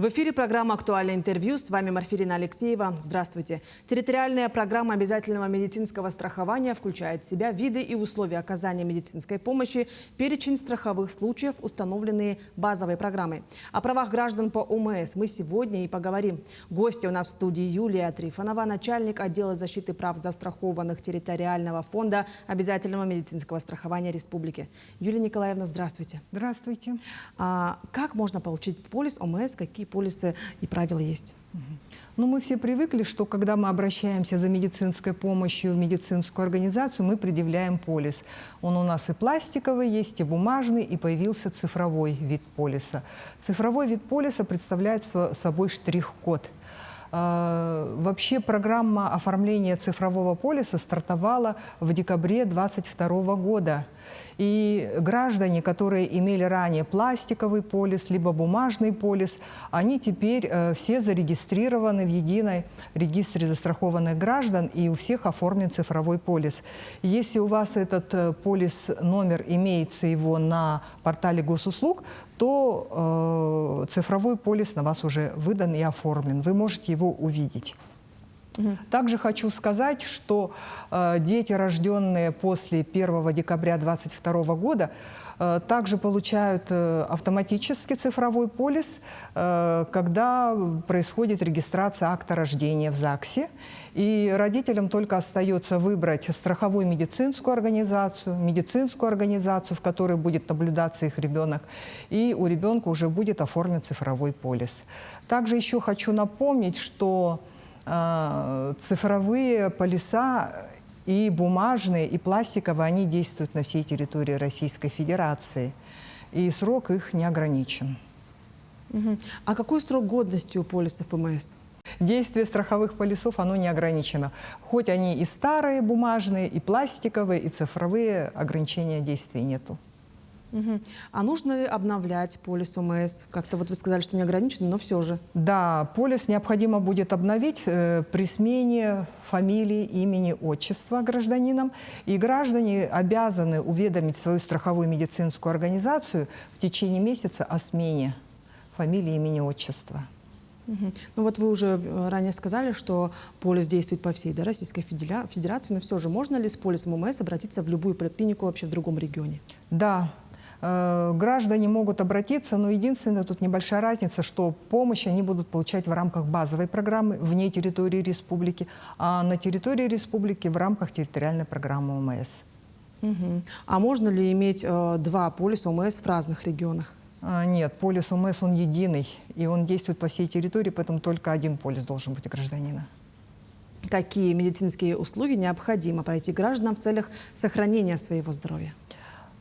В эфире программа «Актуальное интервью». С вами Марфирина Алексеева. Здравствуйте. Территориальная программа обязательного медицинского страхования включает в себя виды и условия оказания медицинской помощи, перечень страховых случаев, установленные базовой программой. О правах граждан по ОМС мы сегодня и поговорим. Гости у нас в студии Юлия Трифонова, начальник отдела защиты прав застрахованных территориального фонда обязательного медицинского страхования республики. Юлия Николаевна, здравствуйте. Здравствуйте. Как можно получить полис ОМС? Какие полисы и правила есть? Ну, мы все привыкли, что когда мы обращаемся за медицинской помощью в медицинскую организацию, мы предъявляем полис. Он у нас и пластиковый есть, и бумажный, и появился цифровой вид полиса. Цифровой вид полиса представляет собой штрих-код. Вообще программа оформления цифрового полиса стартовала в декабре 2022 года. И граждане, которые имели ранее пластиковый полис, либо бумажный полис, они теперь все зарегистрированы в едином регистре застрахованных граждан, и у всех оформлен цифровой полис. Если у вас этот полис, номер имеется его на портале госуслуг, то цифровой полис на вас уже выдан и оформлен. Вы можете его увидеть. Также хочу сказать, что дети, рожденные после 1 декабря 2022 года, также получают автоматически цифровой полис, когда происходит регистрация акта рождения в ЗАГСе. И родителям только остается выбрать страховую медицинскую организацию, в которой будет наблюдаться их ребенок, и у ребенка уже будет оформлен цифровой полис. Также еще хочу напомнить, что цифровые полиса и бумажные, и пластиковые, они действуют на всей территории Российской Федерации. И срок их не ограничен. А какой срок годности у полисов ОМС? Действие страховых полисов, оно не ограничено. Хоть они и старые бумажные, и пластиковые, и цифровые, ограничения действия нету. А нужно ли обновлять полис ОМС? Как-то вот вы сказали, что не ограничено, но все же. Да, полис необходимо будет обновить при смене фамилии, имени, отчества гражданинам. И граждане обязаны уведомить свою страховую медицинскую организацию в течение месяца о смене фамилии, имени, отчества. Ну вот вы уже ранее сказали, что полис действует по всей Российской Федерации, но все же можно ли с полисом ОМС обратиться в любую поликлинику вообще в другом регионе? Да. Граждане могут обратиться, но единственное, тут небольшая разница, что помощь они будут получать в рамках базовой программы вне территории республики, а на территории республики в рамках территориальной программы ОМС. А можно ли иметь два полиса ОМС в разных регионах? Нет, полис ОМС, он единый, и он действует по всей территории, поэтому только один полис должен быть у гражданина. Какие медицинские услуги необходимо пройти гражданам в целях сохранения своего здоровья?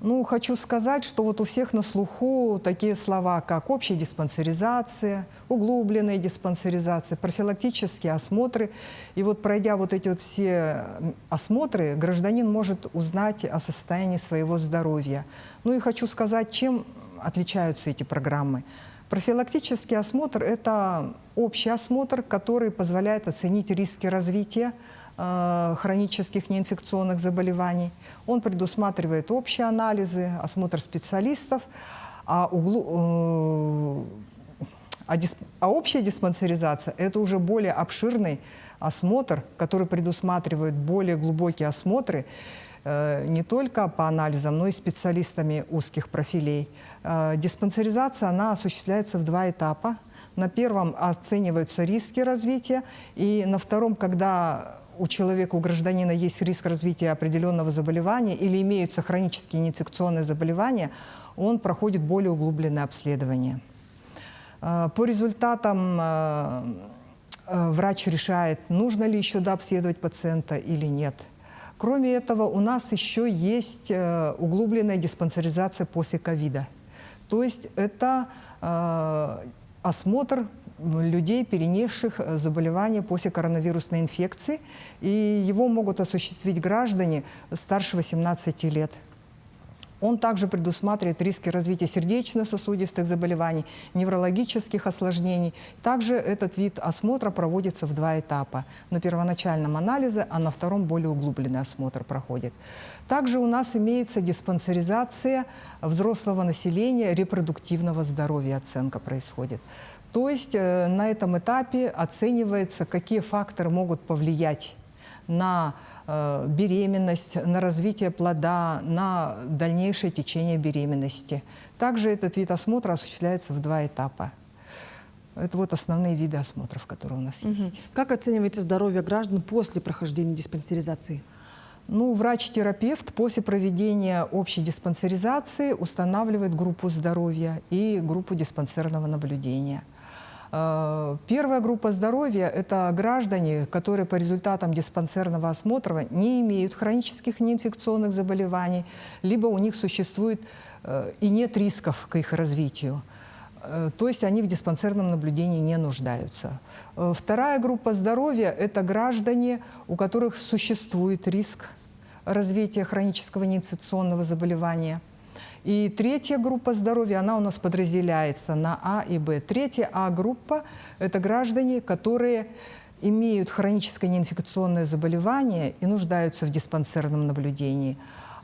Ну, хочу сказать, что вот у всех на слуху такие слова, как общая диспансеризация, углубленная диспансеризация, профилактические осмотры. И вот пройдя вот эти вот все осмотры, гражданин может узнать о состоянии своего здоровья. Ну и хочу сказать, чем отличаются эти программы. Профилактический осмотр – это общий осмотр, который позволяет оценить риски развития хронических неинфекционных заболеваний. Он предусматривает общие анализы, осмотр специалистов, а общая диспансеризация – это уже более обширный осмотр, который предусматривает более глубокие осмотры, не только по анализам, но и специалистами узких профилей. Диспансеризация, она осуществляется в два этапа. На первом оцениваются риски развития, и на втором, когда у человека, у гражданина есть риск развития определенного заболевания или имеются хронические неинфекционные заболевания, он проходит более углубленное обследование. По результатам врач решает, нужно ли еще дообследовать пациента или нет. Кроме этого, у нас еще есть углубленная диспансеризация после ковида. То есть это осмотр людей, перенесших заболевания после коронавирусной инфекции, и его могут осуществить граждане старше 18 лет. Он также предусматривает риски развития сердечно-сосудистых заболеваний, неврологических осложнений. Также этот вид осмотра проводится в 2 этапа. На первоначальном анализе, а на втором более углубленный осмотр проходит. Также у нас имеется диспансеризация взрослого населения, репродуктивного здоровья оценка происходит. То есть на этом этапе оценивается, какие факторы могут повлиять на беременность, на развитие плода, на дальнейшее течение беременности. Также этот вид осмотра осуществляется в 2 этапа. Это вот основные виды осмотров, которые у нас есть. Как оценивается здоровье граждан после прохождения диспансеризации? Ну, врач-терапевт после проведения общей диспансеризации устанавливает группу здоровья и группу диспансерного наблюдения. Первая группа здоровья – это граждане, которые по результатам диспансерного осмотра не имеют хронических неинфекционных заболеваний, либо у них существует и нет рисков к их развитию. То есть они в диспансерном наблюдении не нуждаются. Вторая группа здоровья – это граждане, у которых существует риск развития хронического неинфекционного заболевания. И третья группа здоровья, она у нас подразделяется на А и Б. Третья А-группа – это граждане, которые имеют хроническое неинфекционное заболевание и нуждаются в диспансерном наблюдении.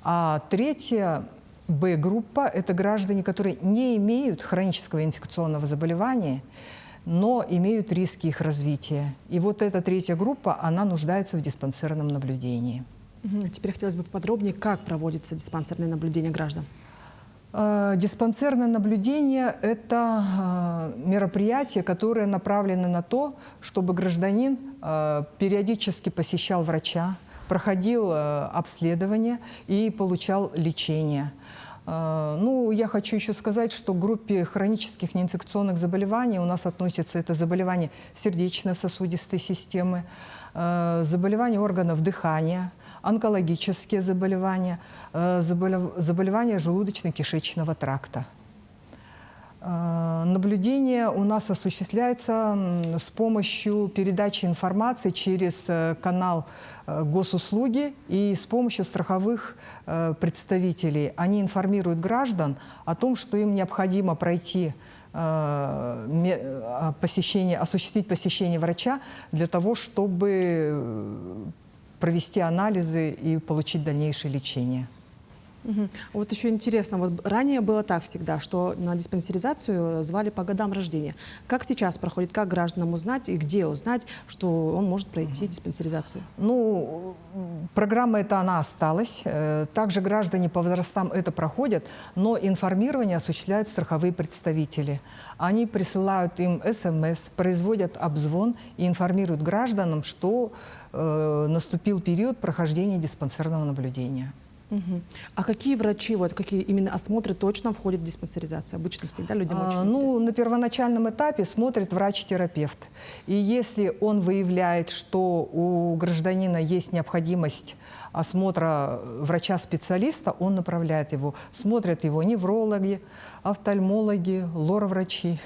А третья Б-группа – это граждане, которые не имеют хронического инфекционного заболевания, но имеют риски их развития. И вот эта третья группа, она нуждается в диспансерном наблюдении. Теперь хотелось бы поподробнее, как проводится диспансерное наблюдение граждан. Диспансерное наблюдение – это мероприятие, которое направлено на то, чтобы гражданин периодически посещал врача, проходил обследование и получал лечение. Ну, я хочу еще сказать, что к группе хронических неинфекционных заболеваний у нас относятся это заболевания сердечно-сосудистой системы, заболевания органов дыхания, онкологические заболевания, заболевания желудочно-кишечного тракта. Наблюдение у нас осуществляется с помощью передачи информации через канал госуслуги и с помощью страховых представителей. Они информируют граждан о том, что им необходимо пройти осуществить посещение врача для того, чтобы провести анализы и получить дальнейшее лечение. Вот еще интересно, вот ранее было так всегда, что на диспансеризацию звали по годам рождения. Как сейчас проходит, как гражданам узнать и где узнать, что он может пройти диспансеризацию? Ну, программа эта, она осталась. Также граждане по возрастам это проходят, но информирование осуществляют страховые представители. Они присылают им СМС, производят обзвон и информируют гражданам, что наступил период прохождения диспансерного наблюдения. А какие врачи, вот какие именно осмотры точно входят в диспансеризацию? Обычно всегда людям очень Ну, интересно. на первоначальном этапе смотрит врач-терапевт. И если он выявляет, что у гражданина есть необходимость осмотра врача-специалиста, он направляет его. Смотрят его неврологи, офтальмологи, лор-врачи.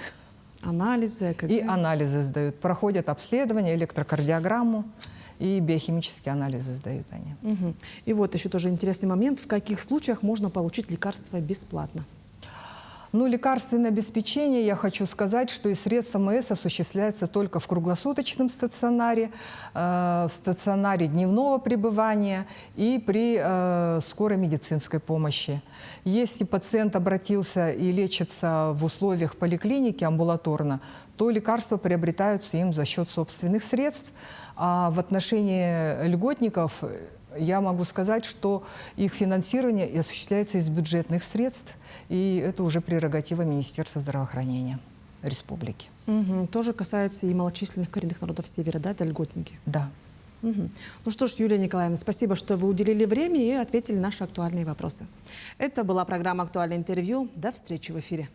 Анализы, ЭКГ. И анализы сдают. Проходят обследование, электрокардиограмму. И биохимические анализы сдают они. И вот еще тоже интересный момент. В каких случаях можно получить лекарства бесплатно? Ну, лекарственное обеспечение, я хочу сказать, что из средств МС осуществляется только в круглосуточном стационаре, в стационаре дневного пребывания и при скорой медицинской помощи. Если пациент обратился и лечится в условиях поликлиники амбулаторно, то лекарства приобретаются им за счет собственных средств. А в отношении льготников я могу сказать, что их финансирование осуществляется из бюджетных средств, и это уже прерогатива Министерства здравоохранения республики. Тоже касается и малочисленных коренных народов Севера, да, это льготники? Да. Ну что ж, Юлия Николаевна, спасибо, что вы уделили время и ответили на наши актуальные вопросы. Это была программа «Актуальное интервью». До встречи в эфире.